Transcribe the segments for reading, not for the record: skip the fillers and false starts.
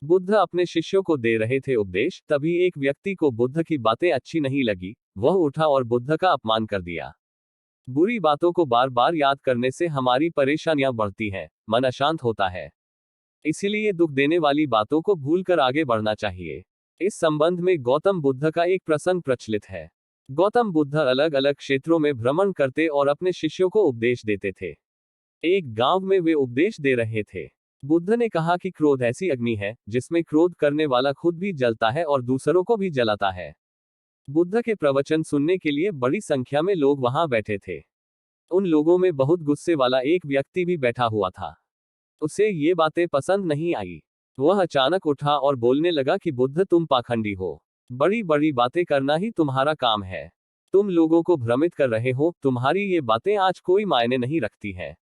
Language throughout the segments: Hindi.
बुद्ध अपने शिष्यों को दे रहे थे उपदेश, तभी एक व्यक्ति को बुद्ध की बातें अच्छी नहीं लगी। वह उठा और बुद्ध का अपमान कर दिया। बुरी बातों को बार बार याद करने से हमारी परेशानियां बढ़ती हैं, मन अशांत होता है। इसीलिए दुख देने वाली बातों को भूलकर आगे बढ़ना चाहिए। इस संबंध में गौतम बुद्ध का एक प्रसंग प्रचलित है। गौतम बुद्ध अलग अलग क्षेत्रों में भ्रमण करते और अपने शिष्यों को उपदेश देते थे। एक गांव में वे उपदेश दे रहे थे। बुद्ध ने कहा कि क्रोध ऐसी अग्नि है जिसमें क्रोध करने वाला खुद भी जलता है और दूसरों को भी जलाता है। बुद्ध के प्रवचन सुनने के लिए बड़ी संख्या में लोग वहां बैठे थे। उन लोगों में बहुत गुस्से वाला एक व्यक्ति भी बैठा हुआ था। उसे ये बातें पसंद नहीं आई। वह अचानक उठा और बोलने लगा कि बुद्ध, तुम पाखंडी हो। बड़ी बड़ी बातें करना ही तुम्हारा काम है। तुम लोगों को भ्रमित कर रहे हो। तुम्हारी ये बातें आज कोई मायने नहीं रखती हैं।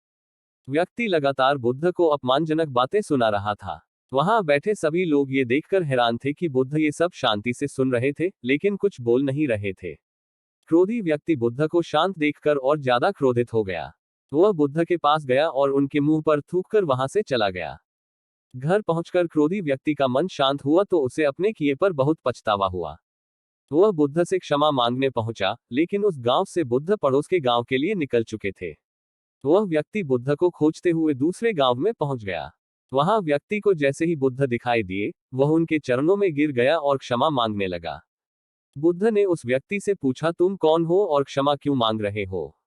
व्यक्ति लगातार बुद्ध को अपमानजनक बातें सुना रहा था। वहां बैठे सभी लोग ये देखकर हैरान थे कि बुद्ध ये सब शांति से सुन रहे थे, लेकिन कुछ बोल नहीं रहे थे। क्रोधी व्यक्ति बुद्ध को शांत देखकर और ज्यादा क्रोधित हो गया। वह बुद्ध के पास गया और उनके मुंह पर थूककर वहां से चला गया। घर पहुंचकर क्रोधी व्यक्ति का मन शांत हुआ तो उसे अपने किए पर बहुत पछतावा हुआ। वह बुद्ध से क्षमा मांगने पहुंचा, लेकिन उस गांव से बुद्ध पड़ोस के गांव के लिए निकल चुके थे। वह व्यक्ति बुद्ध को खोजते हुए दूसरे गांव में पहुंच गया। वहां व्यक्ति को जैसे ही बुद्ध दिखाई दिए, वह उनके चरणों में गिर गया और क्षमा मांगने लगा। बुद्ध ने उस व्यक्ति से पूछा, तुम कौन हो और क्षमा क्यों मांग रहे हो?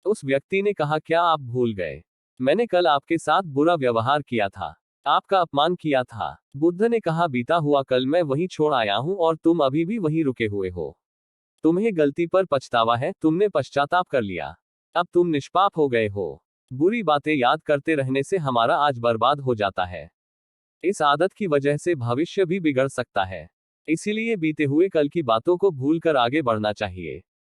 उस व्यक्ति ने कहा, क्या आप भूल गए? मैंने कल आपके साथ बुरा व्यवहार किया था, आपका अपमान किया था। बुद्ध ने कहा, बीता हुआ कल मैं वहीं छोड़ आया हूं और तुम अभी भी वहीं रुके हुए हो। तुम्हें गलती पर पछतावा है, तुमने पश्चाताप कर लिया। अब तुम निष्पाप हो गए हो। बुरी बातें याद करते रहने से हमारा आज बर्बाद हो जाता है। इस आदत की वजह से भविष्य भी बिगड़ सकता है। इसीलिए बीते हुए कल की बातों को भूलकर आगे बढ़ना चाहिए।